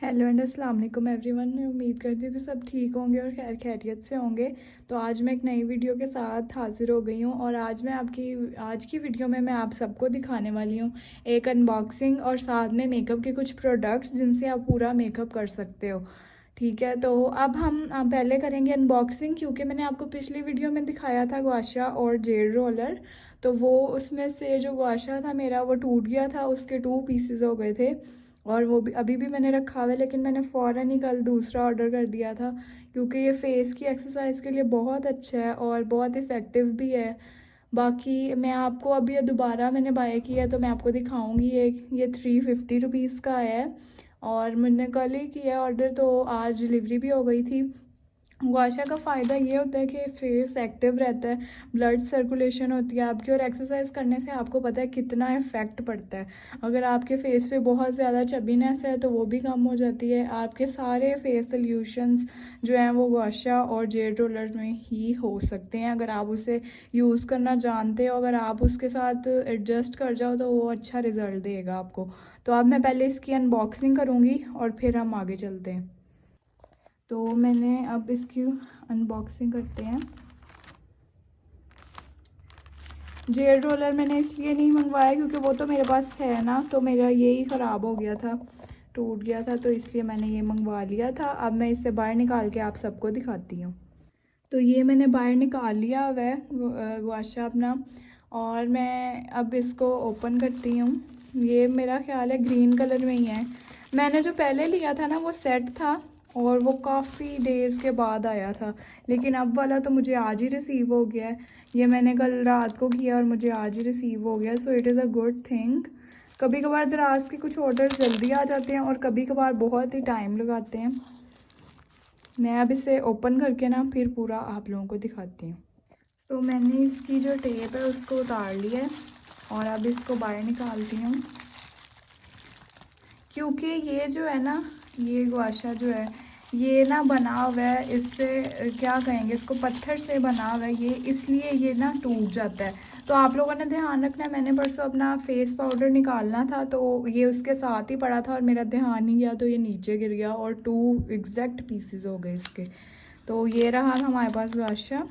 Hello and अस्सलाम वालेकुम everyone. मैं उम्मीद करती हूँ कि सब ठीक होंगे और खैर खैरियत से होंगे। तो आज मैं एक नई वीडियो के साथ हाज़िर हो गई हूँ और आज की वीडियो में मैं आप सबको दिखाने वाली हूँ एक अनबॉक्सिंग और साथ में मेकअप के कुछ प्रोडक्ट्स जिनसे आप पूरा मेकअप कर सकते हो। ठीक है, तो अब हम पहले करेंगे अनबॉक्सिंग, क्योंकि मैंने आपको पिछली वीडियो में दिखाया था गुआशा और जेल रोलर। तो वो उसमें से जो गुआशा था मेरा वो टूट गया था, उसके 2 पीसेस हो गए थे और वो भी अभी भी मैंने रखा हुआ है, लेकिन मैंने फ़ौरन ही कल दूसरा ऑर्डर कर दिया था क्योंकि ये फेस की एक्सरसाइज के लिए बहुत अच्छा है और बहुत इफ़ेक्टिव भी है। बाकी मैं आपको अभी ये दोबारा मैंने बाय किया है तो मैं आपको दिखाऊंगी। ये 350 रुपीज़ का है और मैंने कल ही किया ऑर्डर, तो आज डिलीवरी भी हो गई थी। गुआशा का फ़ायदा ये होता है कि फेस एक्टिव रहता है, ब्लड सर्कुलेशन होती है आपकी, और एक्सरसाइज करने से आपको पता है कितना इफ़ेक्ट पड़ता है। अगर आपके फेस पे बहुत ज़्यादा चबीनेस है तो वो भी कम हो जाती है। आपके सारे फेस सॉल्यूशंस जो हैं वो गुआशा और जेल रोलर में ही हो सकते हैं अगर आप उसे यूज़ करना जानते हो। अगर आप उसके साथ एडजस्ट कर जाओ तो वो अच्छा रिज़ल्ट देगा आपको। तो अब मैं पहले इसकी अनबॉक्सिंग करूँगी और फिर हम आगे चलते हैं। तो मैंने अब इसकी अनबॉक्सिंग करते हैं। जेल रोलर मैंने इसलिए नहीं मंगवाया क्योंकि वो तो मेरे पास है ना, तो मेरा यही ख़राब हो गया था, टूट गया था, तो इसलिए मैंने ये मंगवा लिया था। अब मैं इसे बाहर निकाल के आप सबको दिखाती हूँ। तो ये मैंने बाहर निकाल लिया हुआ है गुआशा अपना, और मैं अब इसको ओपन करती हूँ। ये मेरा ख्याल है ग्रीन कलर में ही है। मैंने जो पहले लिया था ना वो सेट था और वो काफ़ी डेज़ के बाद आया था, लेकिन अब वाला तो मुझे आज ही रिसीव हो गया है। ये मैंने कल रात को किया और मुझे आज ही रिसीव हो गया, so it is a good thing. कभी कभार दराज के कुछ ऑर्डर जल्दी आ जाते हैं और कभी कभार बहुत ही टाइम लगाते हैं। मैं अब इसे ओपन करके ना फिर पूरा आप लोगों को दिखाती हूँ। तो मैंने इसकी जो टेप है उसको उतार लिया है और अब इसको बाहर निकालती हूँ, क्योंकि ये जो है ना, ये गुआशा जो है ये ना बना हुआ है, इससे क्या कहेंगे, इसको पत्थर से बना हुआ है ये, इसलिए ये ना टूट जाता है। तो आप लोगों ने ध्यान रखना है। मैंने परसों अपना फेस पाउडर निकालना था तो ये उसके साथ ही पड़ा था और मेरा ध्यान नहीं गया तो ये नीचे गिर गया और 2 एग्जैक्ट पीसेस हो गए इसके। तो ये रहा हमारे पास गुआशा।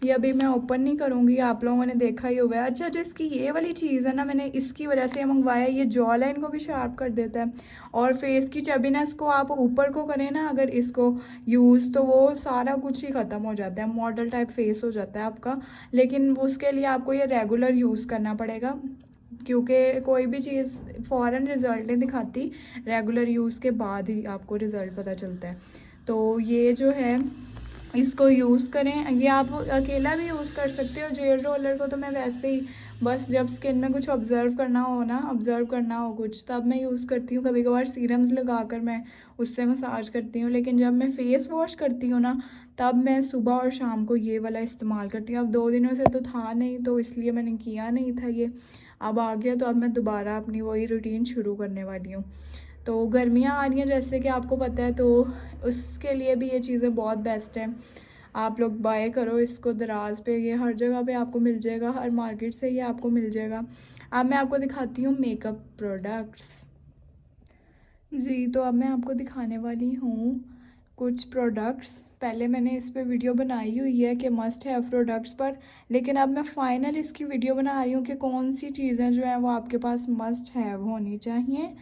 ये अभी मैं ओपन नहीं करूँगी, आप लोगों ने देखा ही होगा। अच्छा, जो इसकी ये वाली चीज़ है ना, मैंने इसकी वजह से मंगवाया। ये जॉ लाइन को भी शार्प कर देता है और फेस की चबीनेस को आप ऊपर को करें ना अगर इसको यूज़, तो वो सारा कुछ ही ख़त्म हो जाता है, मॉडल टाइप फेस हो जाता है आपका। लेकिन उसके लिए आपको ये रेगुलर यूज़ करना पड़ेगा क्योंकि कोई भी चीज़ फ़ौरन रिज़ल्ट नहीं दिखाती, रेगुलर यूज़ के बाद ही आपको रिज़ल्ट पता चलता है। तो ये जो है इसको यूज़ करें। ये आप अकेला भी यूज़ कर सकते हो। जेल रोलर को तो मैं वैसे ही बस जब स्किन में कुछ ऑब्ज़र्व करना हो कुछ, तब मैं यूज़ करती हूँ। कभी कभार सीरम्स लगा कर मैं उससे मसाज करती हूँ, लेकिन जब मैं फ़ेस वॉश करती हूँ ना तब मैं सुबह और शाम को ये वाला इस्तेमाल करती हूँ। अब 2 दिनों से तो था नहीं तो इसलिए मैंने किया नहीं था ये, अब आ गया तो अब मैं दोबारा अपनी वही रूटीन शुरू करने वाली हूँ। तो गर्मियाँ आ रही हैं जैसे कि आपको पता है, तो उसके लिए भी ये चीज़ें बहुत बेस्ट हैं। आप लोग बाय करो इसको दराज पे, ये हर जगह पे आपको मिल जाएगा, हर मार्केट से ये आपको मिल जाएगा। अब मैं आपको दिखाती हूँ मेकअप प्रोडक्ट्स। जी, तो अब मैं आपको दिखाने वाली हूँ कुछ प्रोडक्ट्स। पहले मैंने इस पे वीडियो बनाई हुई है कि मस्ट हैव प्रोडक्ट्स पर, लेकिन अब मैं फ़ाइनल इसकी वीडियो बना रही हूँ कि कौन सी चीज़ें जो हैं वो आपके पास मस्ट हैव होनी चाहिए।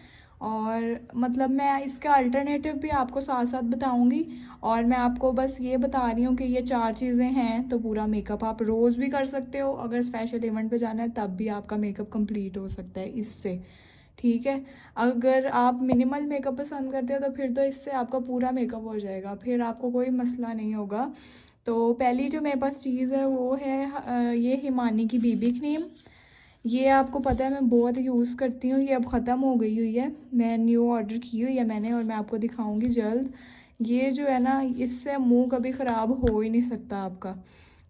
और मतलब मैं इसका अल्टरनेटिव भी आपको साथ साथ बताऊँगी, और मैं आपको बस ये बता रही हूँ कि ये 4 चीज़ें हैं तो पूरा मेकअप आप रोज़ भी कर सकते हो। अगर स्पेशल इवेंट पे जाना है तब भी आपका मेकअप कंप्लीट हो सकता है इससे। ठीक है, अगर आप मिनिमल मेकअप पसंद करते हो तो फिर तो इससे आपका पूरा मेकअप हो जाएगा, फिर आपको कोई मसला नहीं होगा। तो पहली जो मेरे पास चीज़ है वो है ये हिमानी की बीबी क्रीम। ये आपको पता है मैं बहुत यूज़ करती हूँ, ये अब ख़त्म हो गई हुई है, मैं न्यू ऑर्डर की हुई है मैंने और मैं आपको दिखाऊंगी जल्द। ये जो है ना, इससे मुंह कभी ख़राब हो ही नहीं सकता आपका।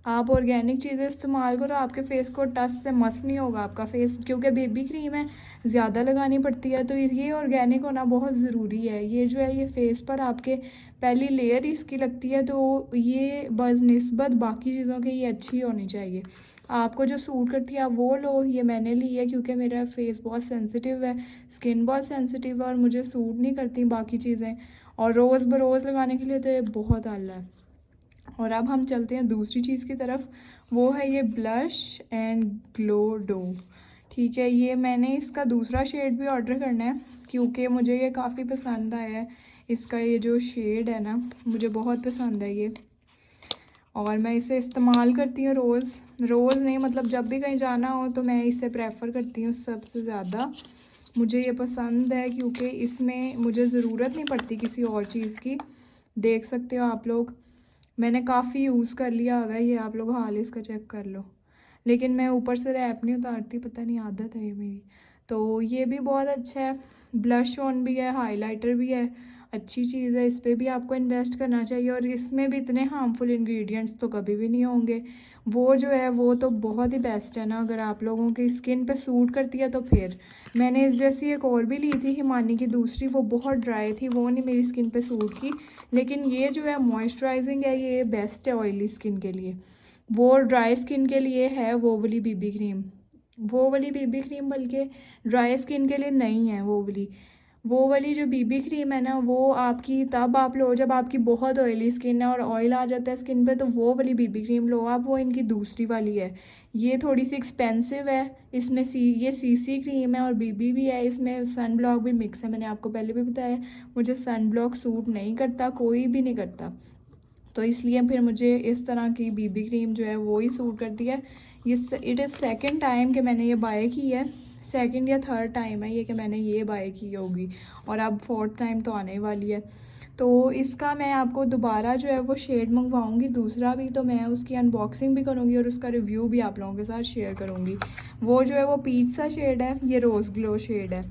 आप ऑर्गेनिक चीज़ें इस्तेमाल करो, आपके फेस को टच से मस नहीं होगा आपका फेस, क्योंकि बेबी क्रीम है, ज़्यादा लगानी पड़ती है, तो ये ऑर्गेनिक होना बहुत ज़रूरी है। ये जो है ये फेस पर आपके पहली लेयर इसकी लगती है, तो ये बनिस्बत बाकी चीज़ों के ये अच्छी होनी चाहिए। आपको जो सूट करती है आप वो लो। ये मैंने ली है क्योंकि मेरा फेस बहुत सेंसिटिव है, स्किन बहुत सेंसिटिव है और मुझे सूट नहीं करती बाकी चीज़ें, और रोज़ बरोज़ लगाने के लिए तो ये बहुत आला है। और अब हम चलते हैं दूसरी चीज़ की तरफ, वो है ये ब्लश एंड ग्लो डो। ठीक है, ये मैंने इसका दूसरा शेड भी ऑर्डर करना है क्योंकि मुझे ये काफ़ी पसंद आया है। इसका ये जो शेड है ना, मुझे बहुत पसंद है ये, और मैं इसे इस्तेमाल करती हूँ रोज़ नहीं, मतलब जब भी कहीं जाना हो तो मैं इसे प्रेफर करती हूँ सबसे ज़्यादा। मुझे ये पसंद है क्योंकि इसमें मुझे ज़रूरत नहीं पड़ती किसी और चीज़ की। देख सकते हो आप लोग, मैंने काफ़ी यूज़ कर लिया हुआ है, ये आप लोग हाल इसका चेक कर लो। लेकिन मैं ऊपर से रैप नहीं उतारती, पता नहीं आदत है ये मेरी। तो ये भी बहुत अच्छा है, ब्लश ऑन भी है, हाइलाइटर भी है, अच्छी चीज़ है। इस पर भी आपको इन्वेस्ट करना चाहिए, और इसमें भी इतने हार्मफुल इंग्रेडिएंट्स तो कभी भी नहीं होंगे। वो जो है वो तो बहुत ही बेस्ट है ना, अगर आप लोगों की स्किन पे सूट करती है तो फिर। मैंने इस जैसी एक और भी ली थी हिमानी की दूसरी, वो बहुत ड्राई थी, वो नहीं मेरी स्किन पे सूट की। लेकिन ये जो है मॉइस्चराइजिंग है, ये बेस्ट है ऑयली स्किन के लिए। वो ड्राई स्किन के लिए है वो वाली बीबी क्रीम, वो वाली बीबी क्रीम बल्कि ड्राई स्किन के लिए नहीं है। वो वाली जो बीबी क्रीम है ना, वो आपकी तब आप लो जब आपकी बहुत ऑयली स्किन है और ऑयल आ जाता है स्किन पे, तो वो वाली बीबी क्रीम लो आप, वो इनकी दूसरी वाली है। ये थोड़ी सी एक्सपेंसिव है, इसमें ये सीसी क्रीम है और बीबी भी है, इसमें सन ब्लॉक भी मिक्स है। मैंने आपको पहले भी बताया मुझे सन ब्लॉक सूट नहीं करता, कोई भी नहीं करता, तो इसलिए फिर मुझे इस तरह की बीबी क्रीम जो है वो ही सूट करती है। ये इट इज़ सेकंड टाइम कि मैंने ये बाय की है, सेकंड या थर्ड टाइम है ये कि मैंने ये बाय की होगी, और अब फोर्थ टाइम तो आने वाली है। तो इसका मैं आपको दोबारा जो है वो शेड मंगवाऊंगी दूसरा भी, तो मैं उसकी अनबॉक्सिंग भी करूँगी और उसका रिव्यू भी आप लोगों के साथ शेयर करूँगी। वो जो है वो पीच सा शेड है, ये रोज़ ग्लो शेड है।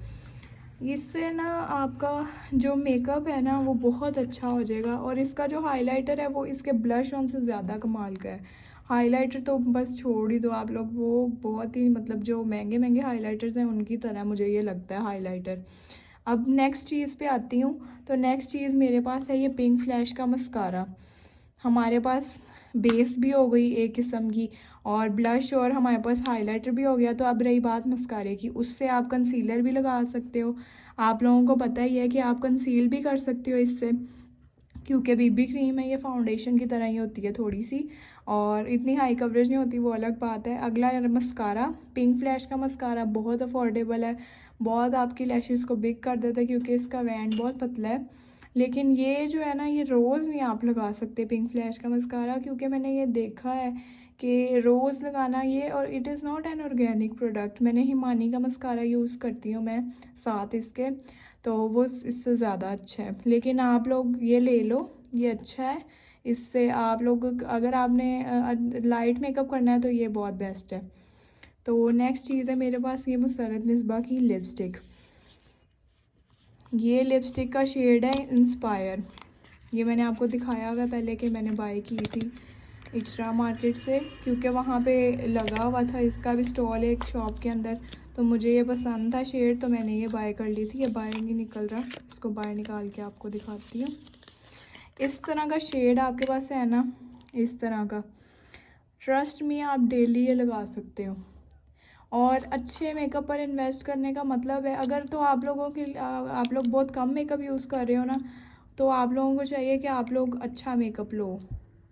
इससे ना आपका जो मेकअप है ना वो बहुत अच्छा हो जाएगा, और इसका जो हाइलाइटर है वो इसके ब्लश ऑन से ज़्यादा कमाल का है। हाइलाइटर तो बस छोड़ ही दो आप लोग, वो बहुत ही मतलब जो महंगे महंगे हाइलाइटर्स हैं उनकी तरह मुझे ये लगता है हाइलाइटर। अब नेक्स्ट चीज़ पे आती हूँ, तो नेक्स्ट चीज़ मेरे पास है ये पिंक फ्लैश का मस्कारा। हमारे पास बेस भी हो गई एक किस्म की, और ब्लश और हमारे पास हाइलाइटर भी हो गया। तो अब रही बात मस्कारे की, उससे आप कंसीलर भी लगा सकते हो। आप लोगों को पता ही है कि आप कंसील भी कर सकते हो इससे, क्योंकि बीबी क्रीम है ये फाउंडेशन की तरह ही होती है थोड़ी सी, और इतनी हाई कवरेज नहीं होती, वो अलग बात है। अगला है मस्कारा, पिंक फ्लैश का मस्कारा बहुत अफोर्डेबल है, बहुत आपकी लैशेज़ को बिग कर देता है क्योंकि इसका बैंड बहुत पतला है। लेकिन ये जो है ना, ये रोज़ नहीं आप लगा सकते पिंक फ्लैश का मस्कारा, क्योंकि मैंने ये देखा है कि रोज़ लगाना ये, और it is not an organic product. मैंने हिमानी का मस्कारा यूज़ करती हूँ मैं साथ इसके, तो वो इससे ज़्यादा अच्छा है। लेकिन आप लोग ये ले लो, ये अच्छा है। इससे आप लोग अगर आपने लाइट मेकअप करना है तो ये बहुत बेस्ट है। तो नेक्स्ट चीज़ है मेरे पास ये मुसर्रत मिसबा की लिपस्टिक। ये लिपस्टिक का शेड है इंस्पायर। ये मैंने आपको दिखाया हुआ पहले कि मैंने बाय की थी इचरा मार्केट से, क्योंकि वहाँ पे लगा हुआ था इसका भी स्टॉल एक शॉप के अंदर, तो मुझे ये पसंद था शेड, तो मैंने ये बाय कर ली थी। ये बाहर नहीं निकल रहा, इसको बाहर निकाल के आपको दिखाती हूँ। इस तरह का शेड आपके पास है ना, इस तरह का, ट्रस्ट मी आप डेली ये लगा सकते हो। और अच्छे मेकअप पर इन्वेस्ट करने का मतलब है, अगर तो आप लोगों की आप लोग बहुत कम मेकअप यूज़ कर रहे हो ना, तो आप लोगों को चाहिए कि आप लोग अच्छा मेकअप लो।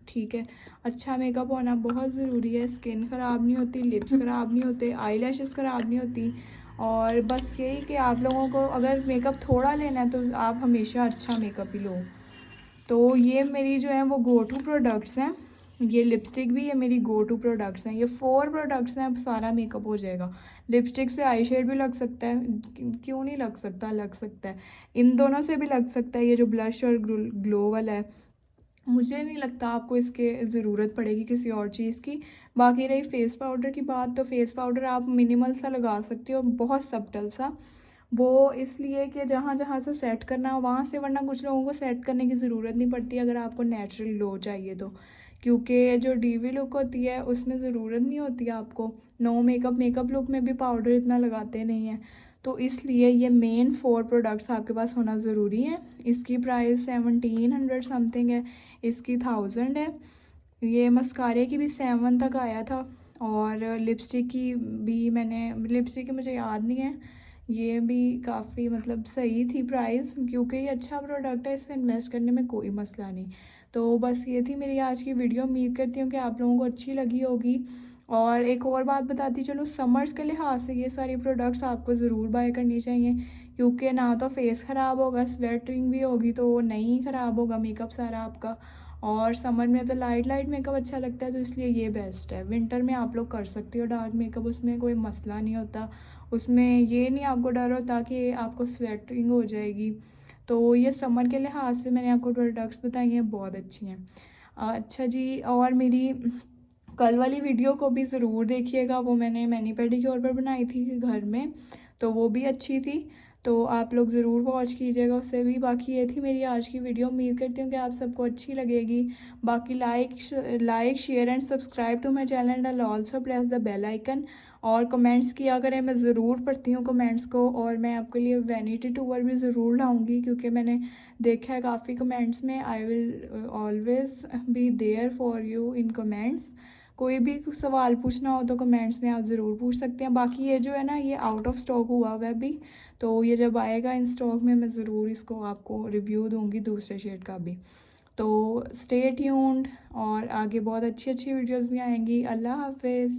ठीक है, अच्छा मेकअप होना बहुत ज़रूरी है, स्किन ख़राब नहीं होती, लिप्स ख़राब नहीं होते, आई लैशेज़ ख़राब नहीं होती। और बस यही कि आप लोगों को अगर मेकअप थोड़ा लेना है तो आप हमेशा अच्छा मेकअप ही लो। तो ये मेरी जो है वो गो टू प्रोडक्ट्स हैं। ये लिपस्टिक भी ये मेरी गो टू प्रोडक्ट्स हैं, ये 4 प्रोडक्ट्स हैं, अब सारा मेकअप हो जाएगा। लिपस्टिक से आई शेड भी लग सकता है, क्यों नहीं लग सकता, लग सकता है। इन दोनों से भी लग सकता है, ये जो ब्लश और ग्लो वाला है। मुझे नहीं लगता आपको इसके ज़रूरत पड़ेगी किसी और चीज़ की। बाकी रही फेस पाउडर की बात, तो फेस पाउडर आप मिनिमल सा लगा सकते हो, बहुत सब्टल सा। वो इसलिए कि जहाँ जहाँ से सेट करना हो वहाँ से, वरना कुछ लोगों को सेट करने की ज़रूरत नहीं पड़ती अगर आपको नेचुरल ग्लो चाहिए तो। क्योंकि जो डीवी लुक होती है उसमें ज़रूरत नहीं होती है आपको, नो मेकअप, मेकअप लुक में भी पाउडर इतना लगाते नहीं हैं, तो इसलिए ये मेन 4 प्रोडक्ट्स आपके पास होना ज़रूरी है। इसकी प्राइस 1700 समथिंग है, इसकी 1000 है। ये मस्कारे की भी 7 तक आया था, और लिपस्टिक की भी मैंने, लिपस्टिक की मुझे याद नहीं है, ये भी काफ़ी मतलब सही थी प्राइस, क्योंकि ये अच्छा प्रोडक्ट है, इसमें इन्वेस्ट करने में कोई मसला नहीं। तो बस ये थी मेरी आज की वीडियो, उम्मीद करती हूँ कि आप लोगों को अच्छी लगी होगी। और एक और बात बताती चलो, समर्स के लिहाज से ये सारी प्रोडक्ट्स आपको ज़रूर बाय करनी चाहिए, क्योंकि ना तो फेस ख़राब होगा, स्वेटिंग भी होगी तो नहीं ख़राब होगा मेकअप सारा आपका, और समर में तो लाइट लाइट मेकअप अच्छा लगता है, तो इसलिए ये बेस्ट है। विंटर में आप लोग कर सकते हो डार्क मेकअप, उसमें कोई मसला नहीं होता, उसमें ये नहीं आपको डर होता कि आपको स्वेटिंग हो जाएगी। तो ये समर के लिहाज से मैंने आपको प्रोडक्ट्स बताई हैं, बहुत अच्छी हैं। अच्छा जी, और मेरी कल वाली वीडियो को भी ज़रूर देखिएगा, वो मैंने मैनी पेडिक्योर पर बनाई थी घर में, तो वो भी अच्छी थी, तो आप लोग ज़रूर वॉच कीजिएगा उससे भी। बाकी ये थी मेरी आज की वीडियो, उम्मीद करती हूँ कि आप सबको अच्छी लगेगी। बाकी like share and subscribe to my channel and also press the bell icon, और कमेंट्स किया करें, मैं ज़रूर पढ़ती हूँ कमेंट्स को, और मैं आपके लिए वैनिटी टूर भी ज़रूर लाऊंगी, क्योंकि मैंने देखा है काफ़ी कमेंट्स में। I will always be there for you in comments, कोई भी सवाल पूछना हो तो कमेंट्स में आप ज़रूर पूछ सकते हैं। बाकी ये जो है ना, ये आउट ऑफ स्टॉक हुआ हुआ है अभी, तो ये जब आएगा इन स्टॉक में मैं ज़रूर इसको आपको रिव्यू दूंगी दूसरे शेड का भी। तो स्टे ट्यून्ड, और आगे बहुत अच्छी अच्छी वीडियोस भी आएंगी। अल्लाह हाफिज़।